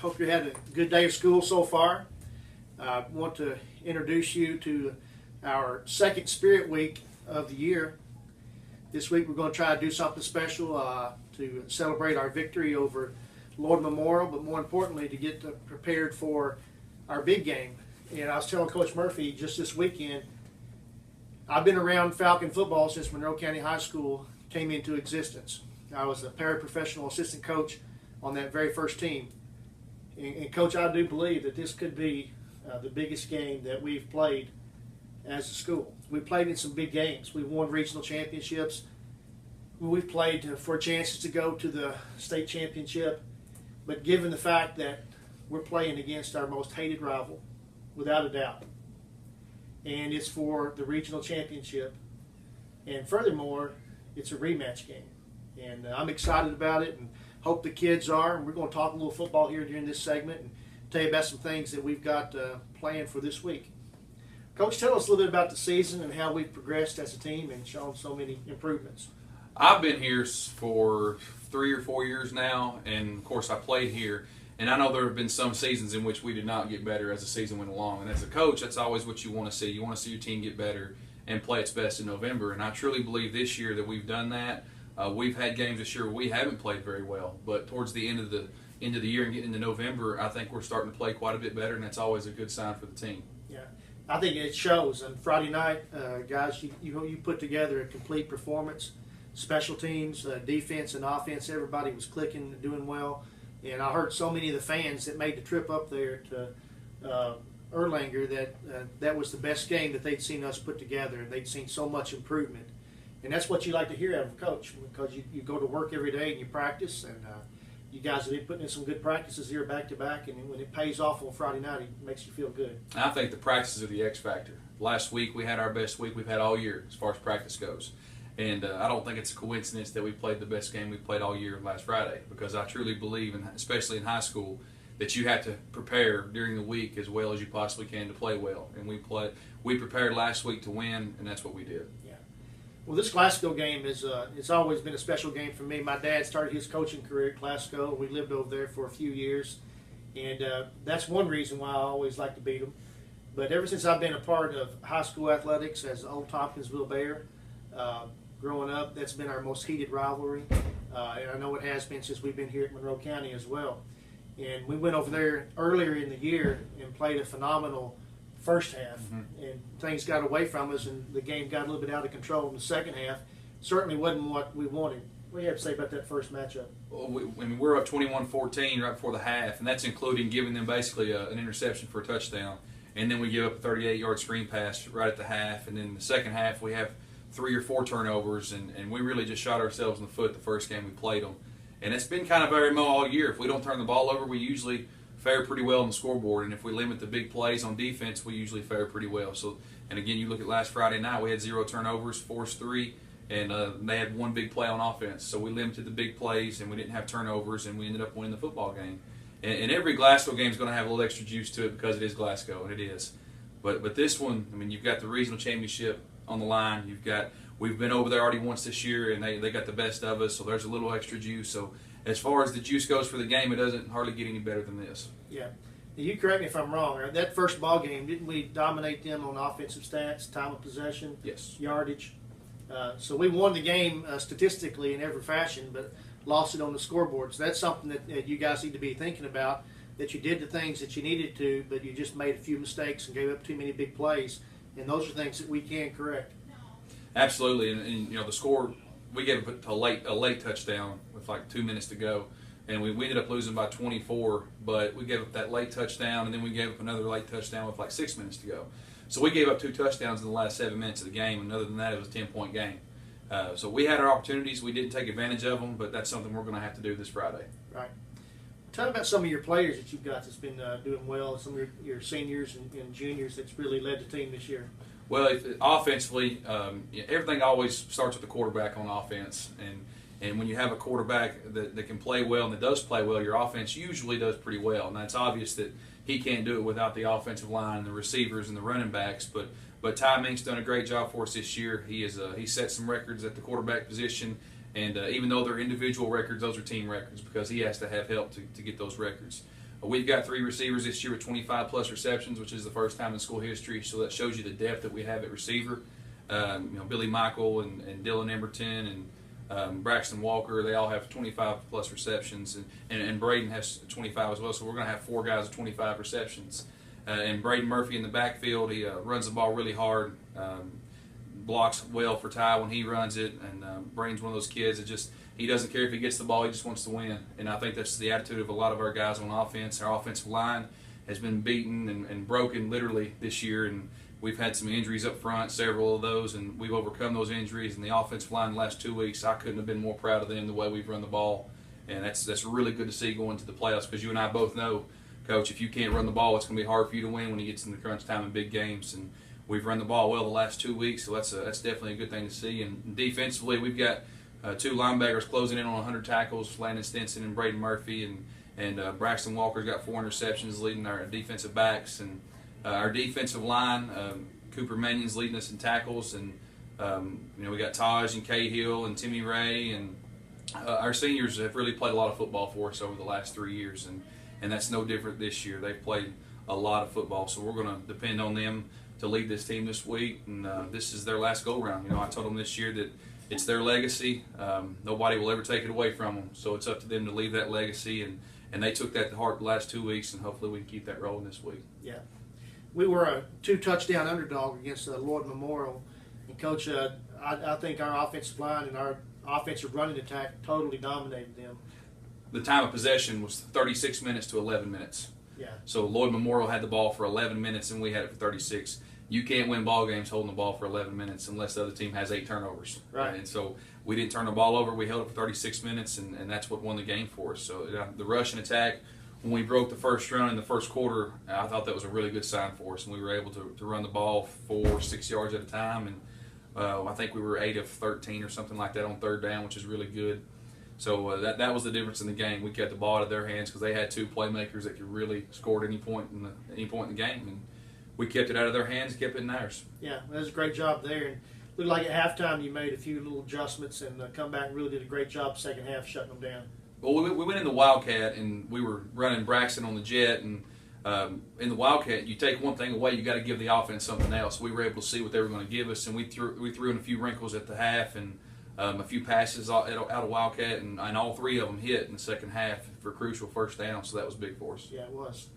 Hope you had a good day of school so far. I want to introduce you to our second Spirit Week of the year. This week we're going to try to do something special to celebrate our victory over Lord Memorial, but more importantly to get prepared for our big game. And I was telling Coach Murphy just this weekend, I've been around Falcon football since Monroe County High School came into existence. I was a paraprofessional assistant coach on that very first team. And Coach, I do believe that this could be the biggest game that we've played as a school. We played in some big games. We won regional championships. We've played for chances to go to the state championship. But given the fact that we're playing against our most hated rival, without a doubt, and it's for the regional championship, and furthermore, it's a rematch game. And I'm excited about it and hope the kids are. And we're going to talk a little football here during this segment and tell you about some things that we've got planned for this week. Coach, tell us a little bit about the season and how we've progressed as a team and shown so many improvements. I've been here for 3 or 4 years now, and of course I played here. And I know there have been some seasons in which we did not get better as the season went along. And as a coach, that's always what you want to see. You want to see your team get better and play its best in November. And I truly believe this year that we've done that. We've had games this year where we haven't played very well, but towards the end of the year and getting into November, I think we're starting to play quite a bit better, and that's always a good sign for the team. Yeah, I think it shows. On Friday night, guys, you put together a complete performance. Special teams, defense and offense, everybody was clicking, doing well. And I heard so many of the fans that made the trip up there to Erlanger that was the best game that they'd seen us put together, and they'd seen so much improvement. And that's what you like to hear out of a coach, because you go to work every day and you practice, and you guys have been putting in some good practices here back to back, and when it pays off on Friday night, it makes you feel good. I think the practices are the X factor. Last week we had our best week we've had all year as far as practice goes. And I don't think it's a coincidence that we played the best game we played all year last Friday, because I truly believe, especially in high school, that you have to prepare during the week as well as you possibly can to play well. And we prepared last week to win, and that's what we did. Yeah. Well, this Glasgow game it's always been a special game for me. My dad started his coaching career at Glasgow. We lived over there for a few years, and that's one reason why I always like to beat them. But ever since I've been a part of high school athletics as an old Tompkinsville Bear, growing up, that's been our most heated rivalry, and I know it has been since we've been here at Monroe County as well. And we went over there earlier in the year and played a phenomenal first half, and things got away from us, and the game got a little bit out of control in the second half. Certainly wasn't what we wanted. What do you have to say about that first matchup? Well, we're up 21-14 right before the half, and that's including giving them basically an interception for a touchdown, and then we give up a 38-yard screen pass right at the half, and then in the second half we have 3 or 4 turnovers, and we really just shot ourselves in the foot the first game we played them. And it's been kind of our MO all year. If we don't turn the ball over, we usually fare pretty well on the scoreboard, and if we limit the big plays on defense, we usually fare pretty well. So, and again, you look at last Friday night, we had 0 turnovers, forced 3, and they had 1 big play on offense. So we limited the big plays, and we didn't have turnovers, and we ended up winning the football game. And every Glasgow game is going to have a little extra juice to it because it is Glasgow, and it is. But this one, I mean, you've got the regional championship on the line. We've been over there already once this year, and they got the best of us, so there's a little extra juice. So as far as the juice goes for the game, it doesn't hardly get any better than this. Yeah. You correct me if I'm wrong. That first ball game, didn't we dominate them on offensive stats, time of possession, yes, yardage? So we won the game statistically in every fashion, but lost it on the scoreboard. So that's something that you guys need to be thinking about, that you did the things that you needed to, but you just made a few mistakes and gave up too many big plays. And those are things that we can correct. Absolutely, and you know the score. We gave up a late touchdown with like 2 minutes to go, and we ended up losing by 24. But we gave up that late touchdown, and then we gave up another late touchdown with like 6 minutes to go. So we gave up 2 touchdowns in the last 7 minutes of the game, and other than that, it was a 10-point game. So we had our opportunities. We didn't take advantage of them, but that's something we're going to have to do this Friday. Right. Tell me about some of your players that you've got that's been doing well, some of your seniors and juniors that's really led the team this year. Well, offensively, everything always starts with the quarterback on offense, and when you have a quarterback that can play well and that does play well, your offense usually does pretty well, and that's obvious that he can't do it without the offensive line and the receivers and the running backs. But Ty Mink's done a great job for us this year. He set some records at the quarterback position, and even though they're individual records, those are team records because he has to have help to get those records. We've got 3 receivers this year with 25 plus receptions, which is the first time in school history. So that shows you the depth that we have at receiver. Billy Michael and Dylan Emberton and Braxton Walker, they all have 25 plus receptions, and Braden has 25 as well. So we're going to have 4 guys with 25 receptions. And Braden Murphy in the backfield, he runs the ball really hard, blocks well for Ty when he runs it, and Braden's one of those kids that just, he doesn't care if he gets the ball, he just wants to win. And I think that's the attitude of a lot of our guys on offense. Our offensive line has been beaten and broken literally this year, and we've had some injuries up front, several of those, and we've overcome those injuries. And the offensive line the last 2 weeks, I couldn't have been more proud of them the way we've run the ball. And that's really good to see going to the playoffs, because you and I both know, Coach, if you can't run the ball, it's going to be hard for you to win when it gets in the crunch time in big games. And we've run the ball well the last 2 weeks, so that's definitely a good thing to see. And defensively, we've got 2 linebackers closing in on 100 tackles, Landon Stinson and Braden Murphy, and Braxton Walker's got 4 interceptions, leading our defensive backs. And our defensive line, Cooper Mannion's leading us in tackles, and we got Taj and Cahill and Timmy Ray, and our seniors have really played a lot of football for us over the last 3 years, and that's no different this year. They've played a lot of football, so we're going to depend on them to lead this team this week, and this is their last go-round. I told them this year that it's their legacy. Nobody will ever take it away from them, so it's up to them to leave that legacy, and they took that to heart the last 2 weeks, and hopefully we can keep that rolling this week. Yeah. We were a 2-touchdown underdog against Lloyd Memorial, and Coach, I think our offensive line and our offensive running attack totally dominated them. The time of possession was 36 minutes to 11 minutes. Yeah. So Lloyd Memorial had the ball for 11 minutes, and we had it for 36. You can't win ball games holding the ball for 11 minutes unless the other team has 8 turnovers. Right. And so we didn't turn the ball over. We held it for 36 minutes, and that's what won the game for us. So the rush and attack, when we broke the first run in the first quarter, I thought that was a really good sign for us, and we were able to run the ball 4-6 yards at a time. And I think we were 8 of 13 or something like that on third down, which is really good. So that was the difference in the game. We kept the ball out of their hands because they had 2 playmakers that could really score at any point in the game, and we kept it out of their hands, and kept it in ours. Yeah, that was a great job there. And looked like at halftime you made a few little adjustments and come back and really did a great job second half shutting them down. Well, we went in the Wildcat, and we were running Braxton on the jet, and in the Wildcat, you take one thing away, you got to give the offense something else. We were able to see what they were going to give us, and we threw in a few wrinkles at the half, and a few passes out of Wildcat, and all 3 of them hit in the second half for crucial first down, so that was big for us. Yeah, it was.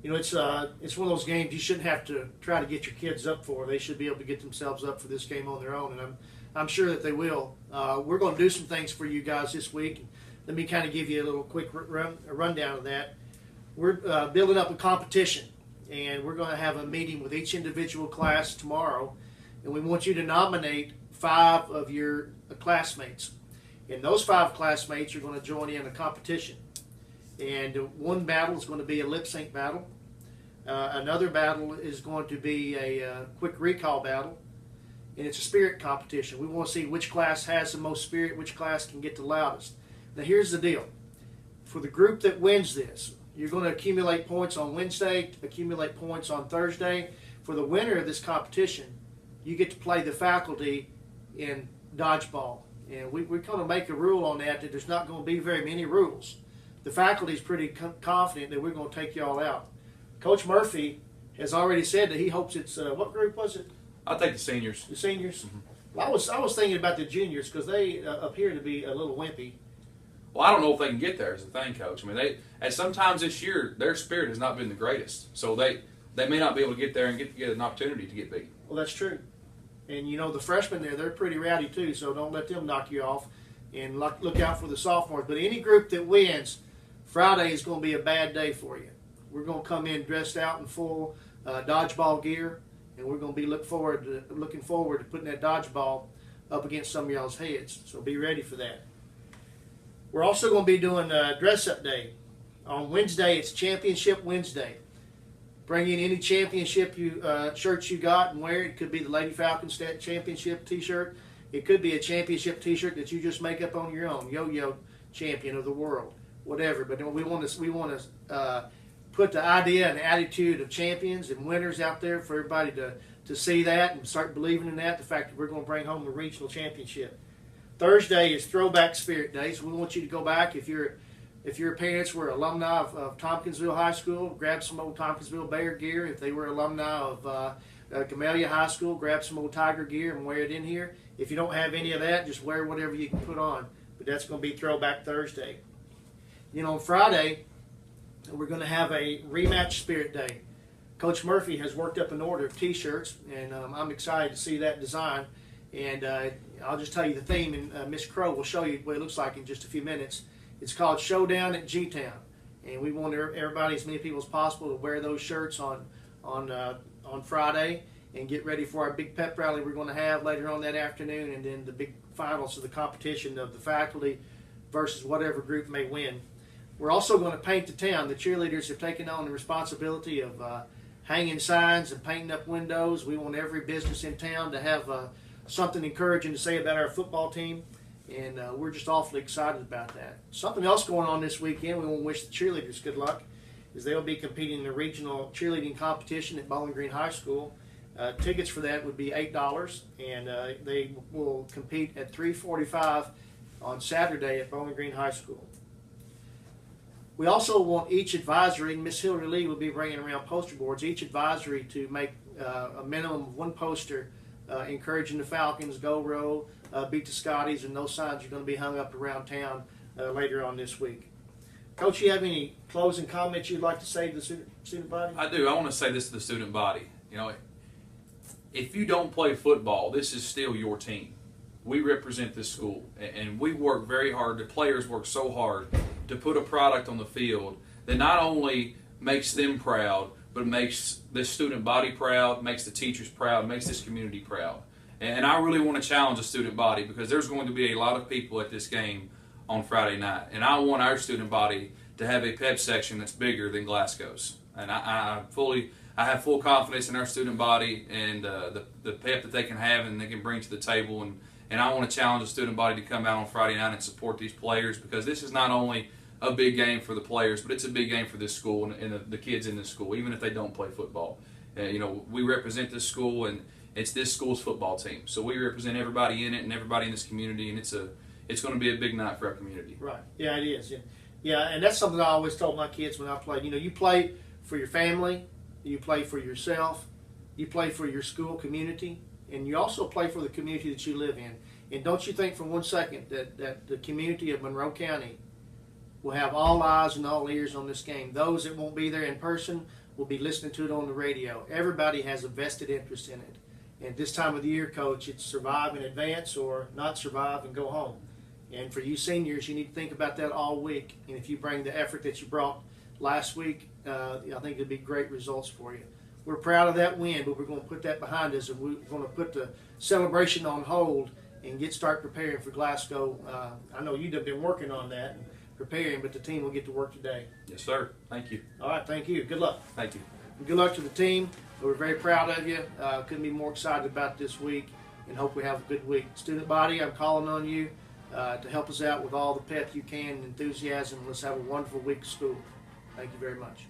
It's one of those games you shouldn't have to try to get your kids up for. They should be able to get themselves up for this game on their own, and I'm sure that they will. We're going to do some things for you guys this week. Let me kind of give you a little quick rundown of that. We're building up a competition, and we're going to have a meeting with each individual class tomorrow, and we want you to nominate 5 of your classmates. And those 5 classmates are going to join in a competition. And one battle is going to be a lip sync battle. Another battle is going to be a quick recall battle. And it's a spirit competition. We want to see which class has the most spirit, which class can get the loudest. Now here's the deal. For the group that wins this, you're going to accumulate points on Wednesday, accumulate points on Thursday. For the winner of this competition, you get to play the faculty in dodgeball. And we're going to make a rule on that there's not going to be very many rules. The faculty is pretty confident that we're going to take y'all out. Coach Murphy has already said that he hopes it's, what group was it? I'll take the seniors. The seniors? Mm-hmm. Well, I was thinking about the juniors because they appear to be a little wimpy. Well, I don't know if they can get there, is the thing, Coach. I mean, at sometimes this year, their spirit has not been the greatest. So they may not be able to get there and get an opportunity to get beat. Well, that's true. And, the freshmen there, they're pretty rowdy too, so don't let them knock you off. And look out for the sophomores. But any group that wins, Friday is going to be a bad day for you. We're going to come in dressed out in full dodgeball gear, and we're going to be looking forward to putting that dodgeball up against some of y'all's heads. So be ready for that. We're also going to be doing dress-up day. On Wednesday, it's Championship Wednesday. Bring in any championship shirts you got and wear it. It could be the Lady Falcons State Championship T-shirt. It could be a championship T-shirt that you just make up on your own. Yo-yo champion of the world, whatever. But we want to put the idea and attitude of champions and winners out there for everybody to see that and start believing in that. The fact that we're going to bring home the regional championship. Thursday is Throwback Spirit Day, so we want you to go back if you're If your parents were alumni of Tompkinsville High School, grab some old Tompkinsville Bear gear. If they were alumni of Camellia High School, grab some old Tiger gear and wear it in here. If you don't have any of that, just wear whatever you can put on. But that's going to be Throwback Thursday. On Friday, we're going to have a rematch Spirit Day. Coach Murphy has worked up an order of T-shirts, and I'm excited to see that design. And I'll just tell you the theme, and Miss Crow will show you what it looks like in just a few minutes. It's called Showdown at G-Town, and we want everybody, as many people as possible, to wear those shirts on Friday and get ready for our big pep rally we're going to have later on that afternoon, and then the big finals of the competition of the faculty versus whatever group may win. We're also going to paint the town. The cheerleaders have taken on the responsibility of hanging signs and painting up windows. We want every business in town to have something encouraging to say about our football team, and we're just awfully excited about that. Something else going on this weekend, we want to wish the cheerleaders good luck, is they'll be competing in the regional cheerleading competition at Bowling Green High School. Tickets for that would be $8, and they will compete at 3:45 on Saturday at Bowling Green High School. We also want each advisory, Miss Hillary Lee will be bringing around poster boards, each advisory to make a minimum of one poster encouraging the Falcons, go row, beat the Scotties, and those signs are going to be hung up around town later on this week. Coach, you have any closing comments you'd like to say to the student body? I do. I want to say this to the student body. If you don't play football, this is still your team. We represent this school, and we work very hard. The players work so hard to put a product on the field that not only makes them proud, but makes this student body proud, makes the teachers proud, makes this community proud. And I really want to challenge the student body, because there's going to be a lot of people at this game on Friday night. And I want our student body to have a pep section that's bigger than Glasgow's. And I have full confidence in our student body and the pep that they can have and they can bring to the table. And I want to challenge the student body to come out on Friday night and support these players, because this is not only a big game for the players, but it's a big game for this school and the kids in this school, even if they don't play football. We represent this school, and it's this school's football team. So we represent everybody in it and everybody in this community, and it's going to be a big night for our community. Right. Yeah, it is. Yeah, and that's something I always told my kids when I played. You play for your family, you play for yourself, you play for your school community, and you also play for the community that you live in. And don't you think for one second that the community of Monroe County will have all eyes and all ears on this game. Those that won't be there in person will be listening to it on the radio. Everybody has a vested interest in it. And this time of the year, Coach, it's survive and advance or not survive and go home. And for you seniors, you need to think about that all week. And if you bring the effort that you brought last week, I think it'll be great results for you. We're proud of that win, but we're going to put that behind us, and we're going to put the celebration on hold and start preparing for Glasgow. I know you've been working on that and preparing, but the team will get to work today. Yes, sir. Thank you. All right, thank you. Good luck. Thank you. And good luck to the team. We're very proud of you. Couldn't be more excited about this week, and hope we have a good week. Student body, I'm calling on you to help us out with all the pep you can and enthusiasm. Let's have a wonderful week of school. Thank you very much.